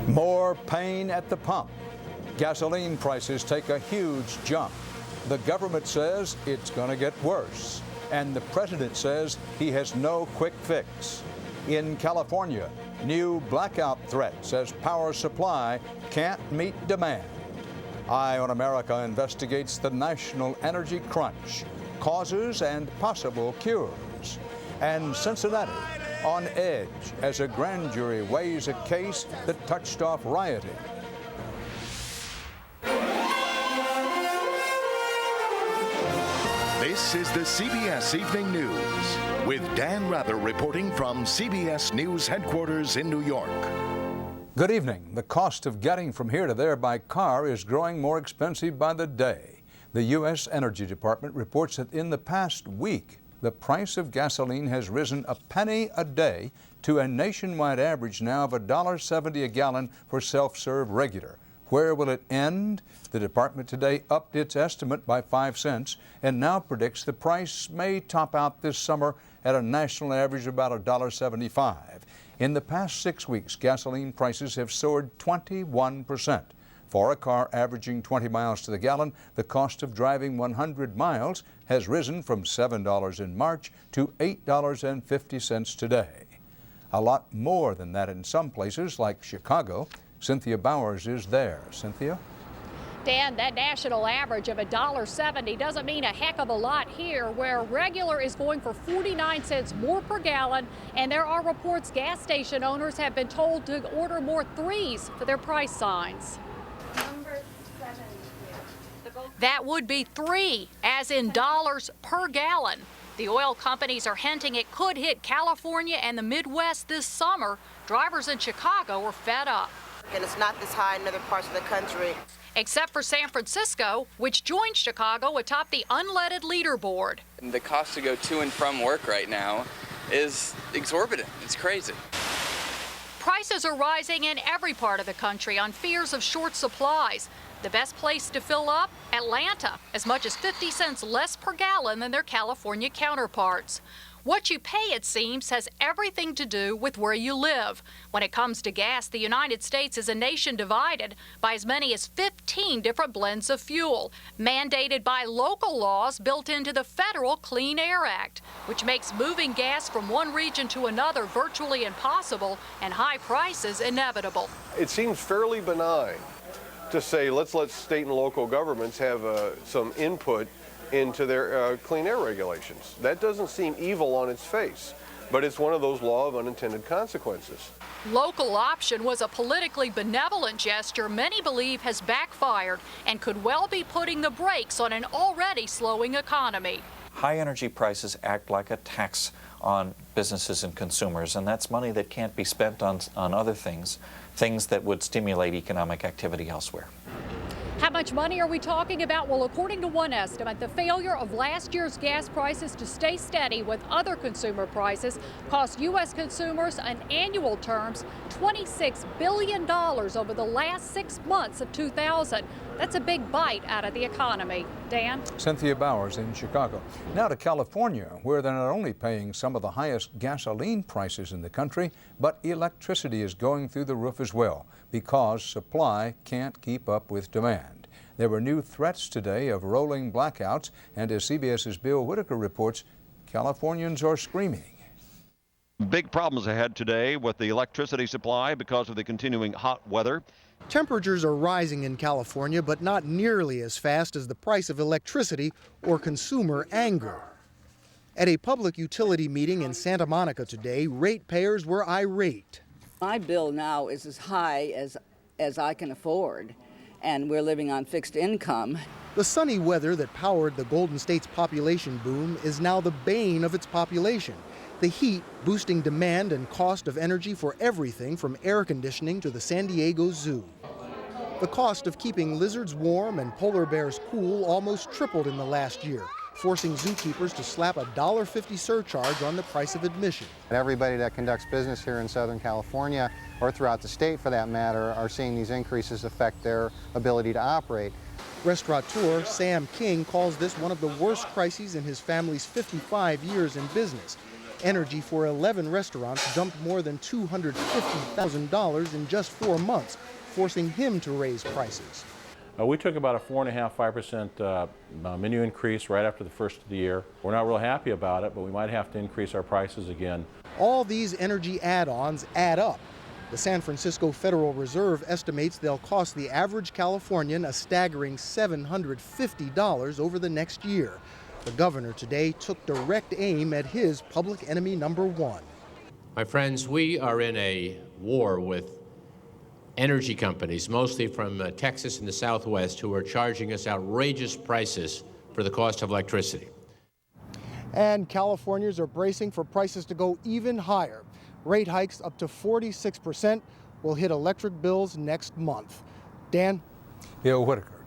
More pain at the pump. Gasoline prices take a huge jump. The government says it's going to get worse, and the president says he has no quick fix. In California, new blackout threats as power supply can't meet demand. Eye on America investigates the national energy crunch, causes and possible cures. And Cincinnati on edge as a grand jury weighs a case that touched off rioting. This is the CBS Evening News with Dan Rather reporting from CBS News headquarters in New York. Good evening. The cost of getting from here to there by car is growing more expensive by the day. The U.S. Energy Department reports that in the past week, the price of gasoline has risen a penny a day to a nationwide average now of $1.70 a gallon for self-serve regular. Where will it end? The department today upped its estimate by 5 cents and now predicts the price may top out this summer at a national average of about $1.75. In the past 6 weeks, gasoline prices have soared 21%. For a car averaging 20 miles to the gallon, the cost of driving 100 miles has risen from $7 in March to $8.50 today. A lot more than that in some places like Chicago. Cynthia Bowers is there. Cynthia? Dan, that national average of $1.70 doesn't mean a heck of a lot here, where regular is going for 49 cents more per gallon, and there are reports gas station owners have been told to order more threes for their price signs. Number 7 here. That would be 3, as in dollars per gallon. The oil companies are hinting it could hit California and the Midwest this summer. Drivers in Chicago are fed up. And it's not this high in other parts of the country. Except for San Francisco, which joined Chicago atop the unleaded leaderboard. The cost to go to and from work right now is exorbitant. It's crazy. Prices are rising in every part of the country on fears of short supplies. The best place to fill up? Atlanta, as much as 50 cents less per gallon than their California counterparts. What you pay, it seems, has everything to do with where you live. When it comes to gas, the United States is a nation divided by as many as 15 different blends of fuel, mandated by local laws built into the federal Clean Air Act, which makes moving gas from one region to another virtually impossible and high prices inevitable. It seems fairly benign to say let's let state and local governments have some input into their clean air regulations. That doesn't seem evil on its face, but it's one of those law of unintended consequences. Local option was a politically benevolent gesture many believe has backfired and could well be putting the brakes on an already slowing economy. High energy prices act like a tax on businesses and consumers, and that's money that can't be spent on other things that would stimulate economic activity elsewhere. How much money are we talking about? Well, according to one estimate, the failure of last year's gas prices to stay steady with other consumer prices cost U.S. consumers in annual terms $26 billion over the last 6 months of 2000. That's a big bite out of the economy. Dan? Cynthia Bowers in Chicago. Now to California, where they're not only paying some of the highest gasoline prices in the country, but electricity is going through the roof as well because supply can't keep up with demand. There were new threats today of rolling blackouts, and as CBS's Bill Whitaker reports, Californians are screaming. Big problems ahead today with the electricity supply because of the continuing hot weather. Temperatures are rising in California, but not nearly as fast as the price of electricity or consumer anger. At a public utility meeting in Santa Monica today, ratepayers were irate. My bill now is as high as I can afford, and we're living on fixed income. The sunny weather that powered the Golden State's population boom is now the bane of its population. The heat boosting demand and cost of energy for everything from air conditioning to the San Diego Zoo. The cost of keeping lizards warm and polar bears cool almost tripled in the last year, forcing zookeepers to slap a $1.50 surcharge on the price of admission. Everybody that conducts business here in Southern California, or throughout the state for that matter, are seeing these increases affect their ability to operate. Restaurateur Sam King calls this one of the worst crises in his family's 55 years in business. Energy for 11 restaurants jumped more than $250,000 in just 4 months, forcing him to raise prices. We took about a 4.5–5% menu increase right after the first of the year. We're not real happy about it, but we might have to increase our prices again. All these energy add-ons add up. The San Francisco Federal Reserve estimates they'll cost the average Californian a staggering $750 over the next year. The governor today took direct aim at his public enemy number one. My friends, we are in a war with energy companies, mostly from Texas and the Southwest, who are charging us outrageous prices for the cost of electricity. And Californians are bracing for prices to go even higher. Rate hikes up to 46% will hit electric bills next month. Dan? Bill Whitaker.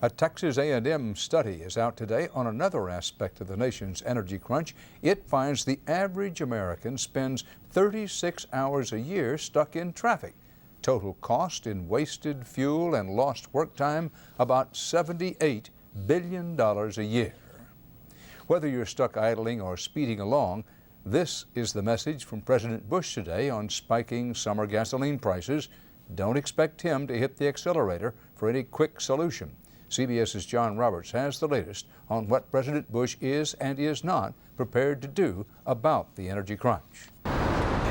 A Texas A&M study is out today on another aspect of the nation's energy crunch. It finds the average American spends 36 hours a year stuck in traffic. Total cost in wasted fuel and lost work time, about $78 billion a year. Whether you're stuck idling or speeding along, this is the message from President Bush today on spiking summer gasoline prices. Don't expect him to hit the accelerator for any quick solution. CBS's John Roberts has the latest on what President Bush is and is not prepared to do about the energy crunch.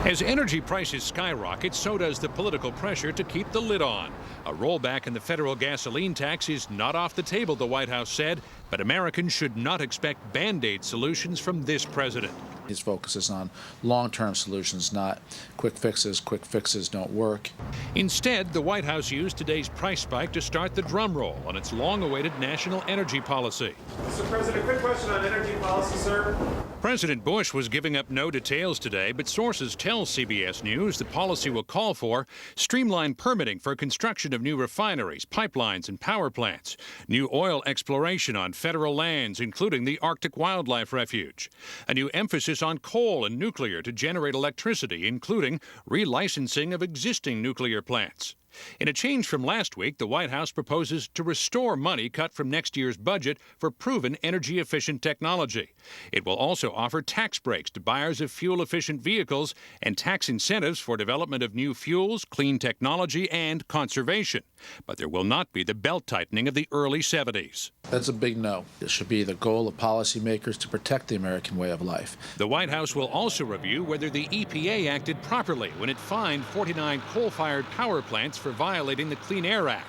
As energy prices skyrocket, so does the political pressure to keep the lid on. A rollback in the federal gasoline tax is not off the table, the White House said, but Americans should not expect Band-Aid solutions from this president. His focus is on long-term solutions, not quick fixes. Quick fixes don't work. Instead, the White House used today's price spike to start the drum roll on its long-awaited national energy policy. Mr. President, quick question on energy policy, sir. President Bush was giving up no details today, but sources tell CBS News the policy will call for streamlined permitting for construction of new refineries, pipelines, and power plants, new oil exploration on federal lands, including the Arctic Wildlife Refuge, a new emphasis on coal and nuclear to generate electricity, including relicensing of existing nuclear plants. In a change from last week, the White House proposes to restore money cut from next year's budget for proven energy-efficient technology. It will also offer tax breaks to buyers of fuel-efficient vehicles and tax incentives for development of new fuels, clean technology, and conservation. But there will not be the belt-tightening of the early 70s. That's a big no. It should be the goal of policymakers to protect the American way of life. The White House will also review whether the EPA acted properly when it fined 49 coal-fired power plants for violating the Clean Air Act.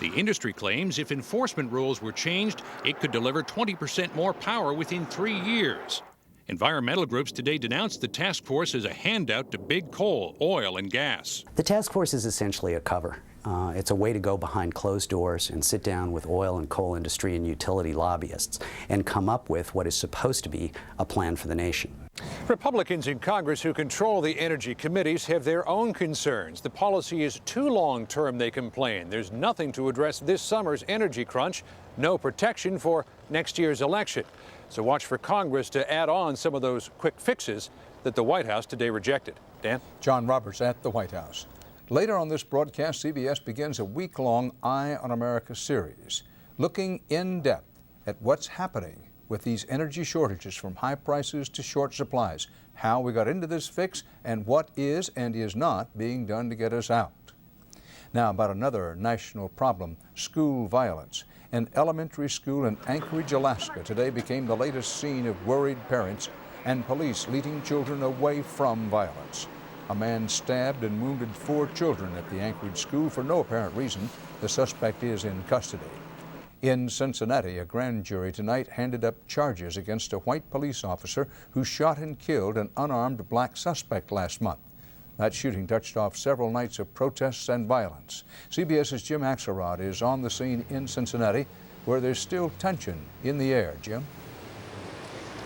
The industry claims if enforcement rules were changed, it could deliver 20% more power within 3 years. Environmental groups today denounced the task force as a handout to big coal, oil, and gas. The task force is essentially a cover. It's a way to go behind closed doors and sit down with oil and coal industry and utility lobbyists and come up with what is supposed to be a plan for the nation. Republicans in Congress who control the energy committees have their own concerns. The policy is too long-term, they complain. There's nothing to address this summer's energy crunch, no protection for next year's election. So watch for Congress to add on some of those quick fixes that the White House today rejected. Dan? John Roberts at the White House. Later on this broadcast, CBS begins a week-long Eye on America series, looking in depth at what's happening with these energy shortages, from high prices to short supplies, how we got into this fix, and what is and is not being done to get us out. Now, about another national problem, school violence. An elementary school in Anchorage, Alaska, today became the latest scene of worried parents and police leading children away from violence. A man stabbed and wounded 4 children at the Anchorage school for no apparent reason. The suspect is in custody. In Cincinnati, a grand jury tonight handed up charges against a white police officer who shot and killed an unarmed black suspect last month. That shooting touched off several nights of protests and violence. CBS's Jim Axelrod is on the scene in Cincinnati, where there's still tension in the air. Jim?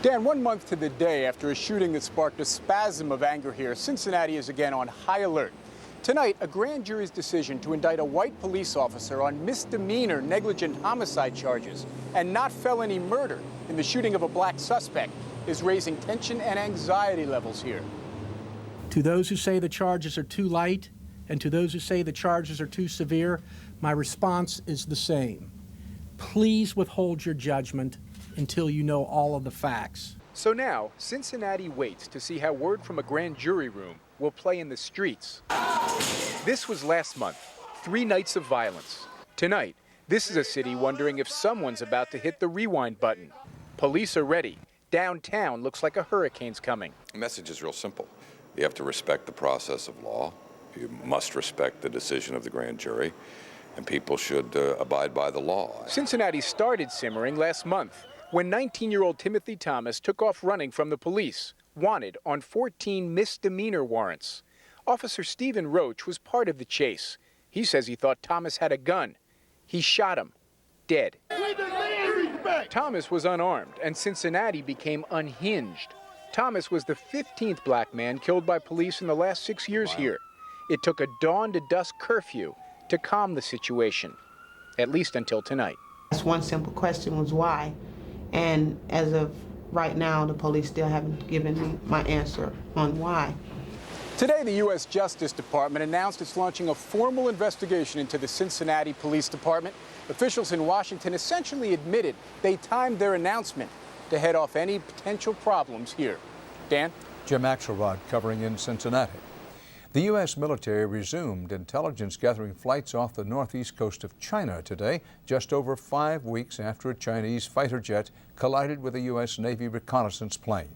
Dan, 1 month to the day after a shooting that sparked a spasm of anger here, Cincinnati is again on high alert. Tonight, a grand jury's decision to indict a white police officer on misdemeanor negligent homicide charges and not felony murder in the shooting of a black suspect is raising tension and anxiety levels here. To those who say the charges are too light and to those who say the charges are too severe, my response is the same. Please withhold your judgment until you know all of the facts. So now, Cincinnati waits to see how word from a grand jury room will play in the streets. This was last month, 3 nights of violence. Tonight, this is a city wondering if someone's about to hit the rewind button. Police are ready. Downtown looks like a hurricane's coming. The message is real simple. You have to respect the process of law. You must respect the decision of the grand jury, and people should abide by the law. Cincinnati started simmering last month when 19-year-old Timothy Thomas took off running from the police, wanted on 14 misdemeanor warrants. Officer Stephen Roach was part of the chase. He says he thought Thomas had a gun. He shot him, dead. Thomas was unarmed, and Cincinnati became unhinged. Thomas was the 15th black man killed by police in the last 6 years here. It took a dawn to dusk curfew to calm the situation, at least until tonight. One simple question was why, and as of right now, the police still haven't given me my answer on why. Today, the U.S. Justice Department announced it's launching a formal investigation into the Cincinnati Police Department. Officials in Washington essentially admitted they timed their announcement to head off any potential problems here. Dan? Jim Axelrod covering in Cincinnati. The U.S. military resumed intelligence-gathering flights off the northeast coast of China today, just over 5 weeks after a Chinese fighter jet collided with a U.S. Navy reconnaissance plane.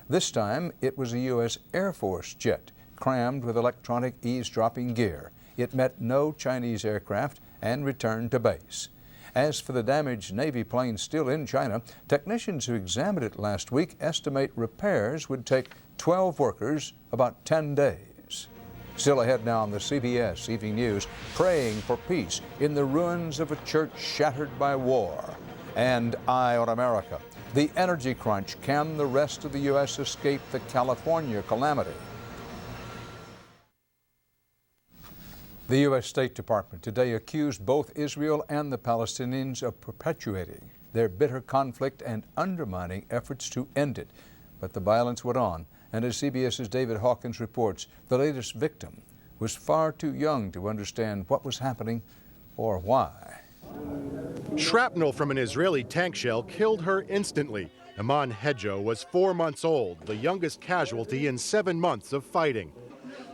This time, it was a U.S. Air Force jet, crammed with electronic eavesdropping gear. It met no Chinese aircraft and returned to base. As for the damaged Navy plane still in China, technicians who examined it last week estimate repairs would take 12 workers about 10 days. Still ahead now on the CBS Evening News, praying for peace in the ruins of a church shattered by war. And Eye on America, the energy crunch. Can the rest of the U.S. escape the California calamity? The U.S. State Department today accused both Israel and the Palestinians of perpetuating their bitter conflict and undermining efforts to end it. But the violence went on, and as CBS's David Hawkins reports, the latest victim was far too young to understand what was happening or why. Shrapnel from an Israeli tank shell killed her instantly. Iman Hedjo was 4 months old, the youngest casualty in 7 months of fighting.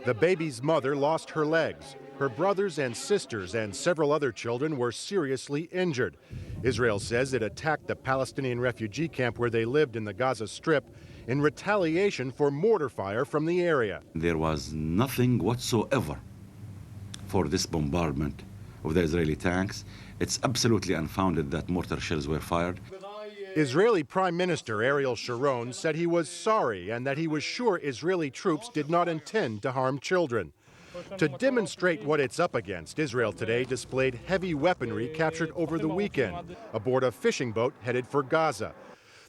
The baby's mother lost her legs. Her brothers and sisters and several other children were seriously injured. Israel says it attacked the Palestinian refugee camp where they lived in the Gaza Strip in retaliation for mortar fire from the area. There was nothing whatsoever for this bombardment of the Israeli tanks. It's absolutely unfounded that mortar shells were fired. Israeli Prime Minister Ariel Sharon said he was sorry and that he was sure Israeli troops did not intend to harm children. To demonstrate what it's up against, Israel today displayed heavy weaponry captured over the weekend aboard a fishing boat headed for Gaza.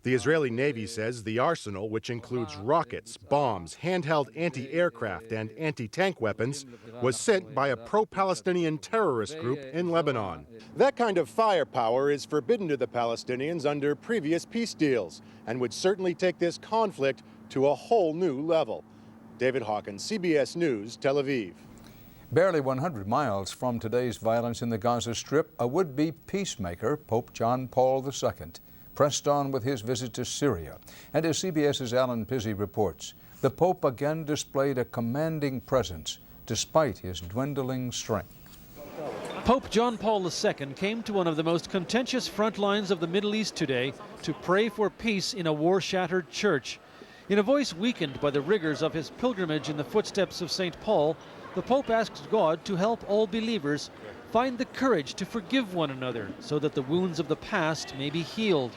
The Israeli Navy says the arsenal, which includes rockets, bombs, handheld anti-aircraft and anti-tank weapons, was sent by a pro-Palestinian terrorist group in Lebanon. That kind of firepower is forbidden to the Palestinians under previous peace deals and would certainly take this conflict to a whole new level. David Hawkins, CBS News, Tel Aviv. Barely 100 miles from today's violence in the Gaza Strip, a would-be peacemaker, Pope John Paul II, pressed on with his visit to Syria. And as CBS's Alan Pizzi reports, the Pope again displayed a commanding presence despite his dwindling strength. Pope John Paul II came to one of the most contentious front lines of the Middle East today to pray for peace in a war-shattered church. In a voice weakened by the rigors of his pilgrimage in the footsteps of St. Paul, the Pope asked God to help all believers find the courage to forgive one another so that the wounds of the past may be healed.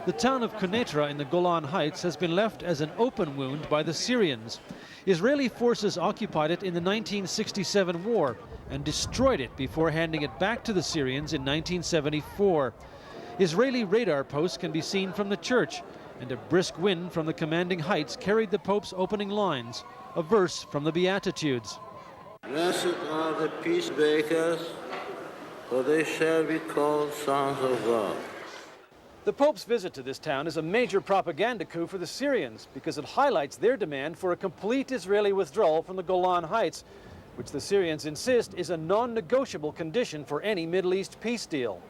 The town of Quneitra in the Golan Heights has been left as an open wound by the Syrians. Israeli forces occupied it in the 1967 war and destroyed it before handing it back to the Syrians in 1974. Israeli radar posts can be seen from the church, and a brisk wind from the commanding heights carried the Pope's opening lines, a verse from the Beatitudes. Blessed are the peacemakers, for they shall be called sons of God. The Pope's visit to this town is a major propaganda coup for the Syrians because it highlights their demand for a complete Israeli withdrawal from the Golan Heights, which the Syrians insist is a non-negotiable condition for any Middle East peace deal.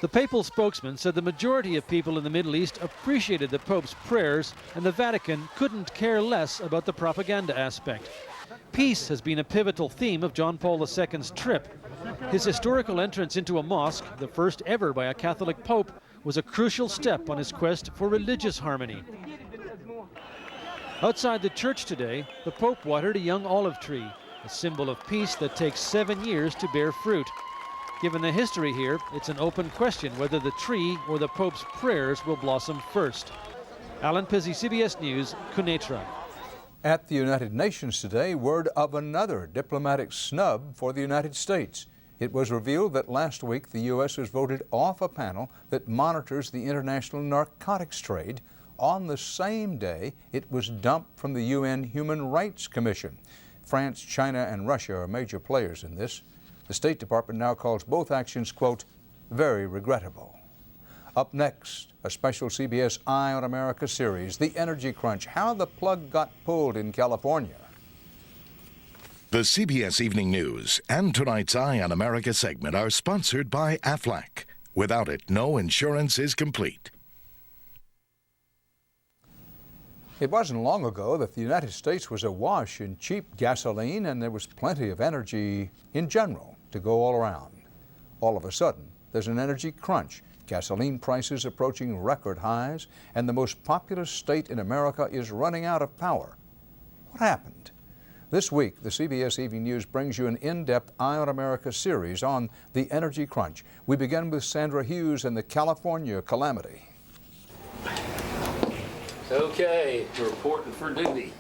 The papal spokesman said the majority of people in the Middle East appreciated the Pope's prayers, and the Vatican couldn't care less about the propaganda aspect. Peace has been a pivotal theme of John Paul II's trip. His historical entrance into a mosque, the first ever by a Catholic pope, was a crucial step on his quest for religious harmony. Outside the church today, the Pope watered a young olive tree, a symbol of peace that takes 7 years to bear fruit. Given the history here, it's an open question whether the tree or the Pope's prayers will blossom first. Alan Pizzi, CBS News, Quneitra. At the United Nations today, word of another diplomatic snub for the United States. It was revealed that last week the U.S. was voted off a panel that monitors the international narcotics trade. On the same day, it was dumped from the UN Human Rights Commission. France, China, and Russia are major players in this. The State Department now calls both actions, quote, very regrettable. Up next, a special CBS Eye on America series, The Energy Crunch, how the plug got pulled in California. The CBS Evening News and tonight's Eye on America segment are sponsored by Aflac. Without it, no insurance is complete. It wasn't long ago that the United States was awash in cheap gasoline, and there was plenty of energy in general to go all around. All of a sudden, there's an energy crunch. Gasoline prices approaching record highs, and the most populous state in America is running out of power. What happened? This week, the CBS Evening News brings you an in-depth Eye on America series on the energy crunch. We begin with Sandra Hughes and the California calamity. Okay, reporting for duty.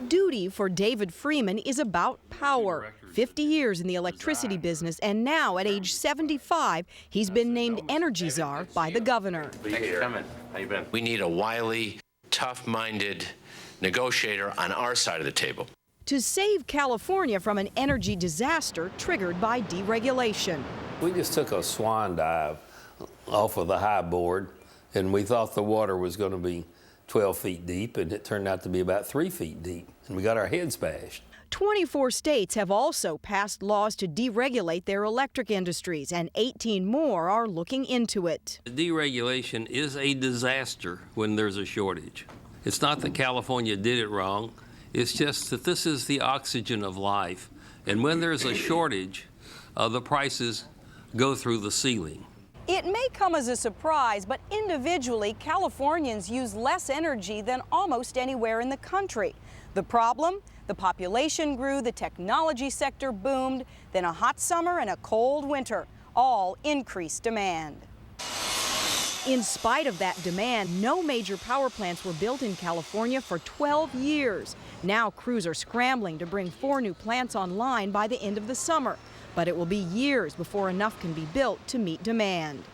Duty for David Freeman is about power. 50 years in the electricity business, and now at age 75, he's been named Energy Czar by the governor. Thanks for coming. How you been? We need a wily, tough-minded negotiator on our side of the table. To save California from an energy disaster triggered by deregulation. We just took a swan dive off of the high board, and we thought the water was going to be 12 feet deep, and it turned out to be about 3 feet deep, and we got our heads bashed. 24 states have also passed laws to deregulate their electric industries, and 18 more are looking into it. Deregulation is a disaster when there's a shortage. It's not that California did it wrong, it's just that this is the oxygen of life, and when there's a shortage, the prices go through the ceiling. It may come as a surprise, but individually, Californians use less energy than almost anywhere in the country. The problem? The population grew, the technology sector boomed, then a hot summer and a cold winter, all increased demand. In spite of that demand, no major power plants were built in California for 12 years. Now crews are scrambling to bring 4 new plants online by the end of the summer. But it will be years before enough can be built to meet demand.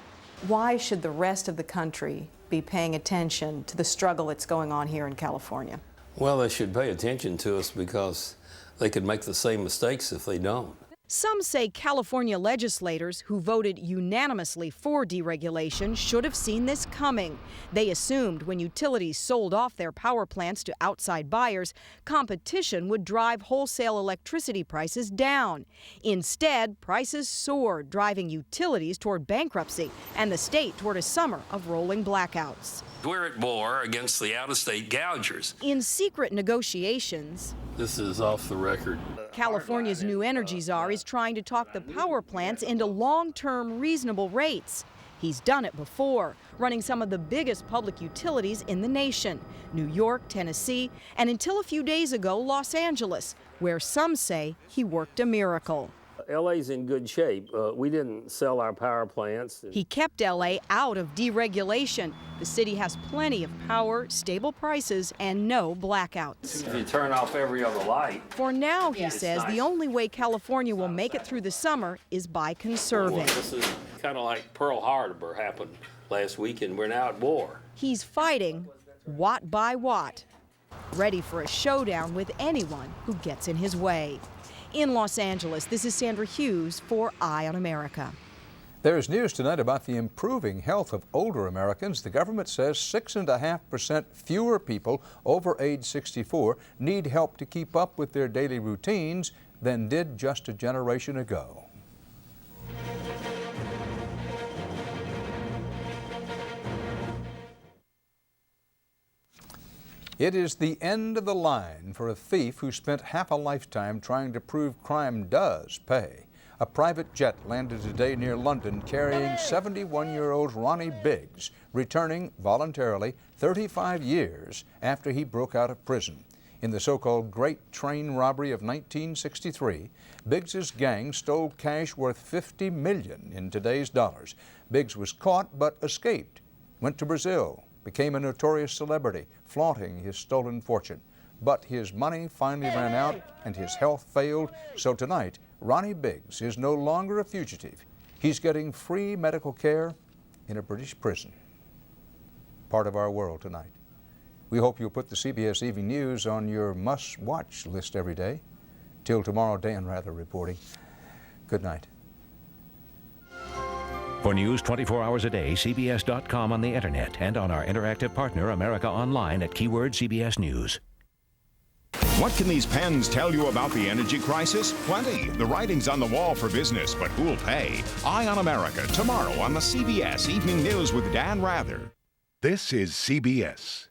Why should the rest of the country be paying attention to the struggle that's going on here in California? Well, they should pay attention to us because they could make the same mistakes if they don't. Some say California legislators who voted unanimously for deregulation should have seen this coming. They assumed when utilities sold off their power plants to outside buyers, competition would drive wholesale electricity prices down. Instead, prices soared, driving utilities toward bankruptcy and the state toward a summer of rolling blackouts. We're at war against the out-of-state gougers. In secret negotiations, This is off the record. California's new energy czar is trying to talk the power plants into long-term reasonable rates. He's done it before, running some of the biggest public utilities in the nation, New York, Tennessee, and until a few days ago, Los Angeles, where some say he worked a miracle. LA's in good shape. We didn't sell our power plants. He kept LA out of deregulation. The city has plenty of power, stable prices, and no blackouts. If you turn off every other light. For now, he says, the only way California will make it through the summer is by conserving. Well, this is kind of like Pearl Harbor happened last week, and we're now at war. He's fighting watt by watt, ready for a showdown with anyone who gets in his way. In Los Angeles, this is Sandra Hughes for Eye on America. There's news tonight about the improving health of older Americans. The government says 6.5% fewer people over age 64 need help to keep up with their daily routines than did just a generation ago. It is the end of the line for a thief who spent half a lifetime trying to prove crime does pay. A private jet landed today near London carrying 71-year-old Ronnie Biggs, returning voluntarily 35 years after he broke out of prison. In the so-called Great Train Robbery of 1963, Biggs's gang stole cash worth $50 million in today's dollars. Biggs was caught but escaped, went to Brazil, became a notorious celebrity, flaunting his stolen fortune. But his money finally ran out and his health failed, so tonight, Ronnie Biggs is no longer a fugitive. He's getting free medical care in a British prison. Part of our world tonight. We hope you'll put the CBS Evening News on your must-watch list every day. Till tomorrow, Dan Rather reporting. Good night. For news 24 hours a day, CBS.com on the internet and on our interactive partner, America Online at keyword CBS News. What can these pens tell you about the energy crisis? Plenty. The writing's on the wall for business, but who'll pay? Eye on America tomorrow on the CBS Evening News with Dan Rather. This is CBS.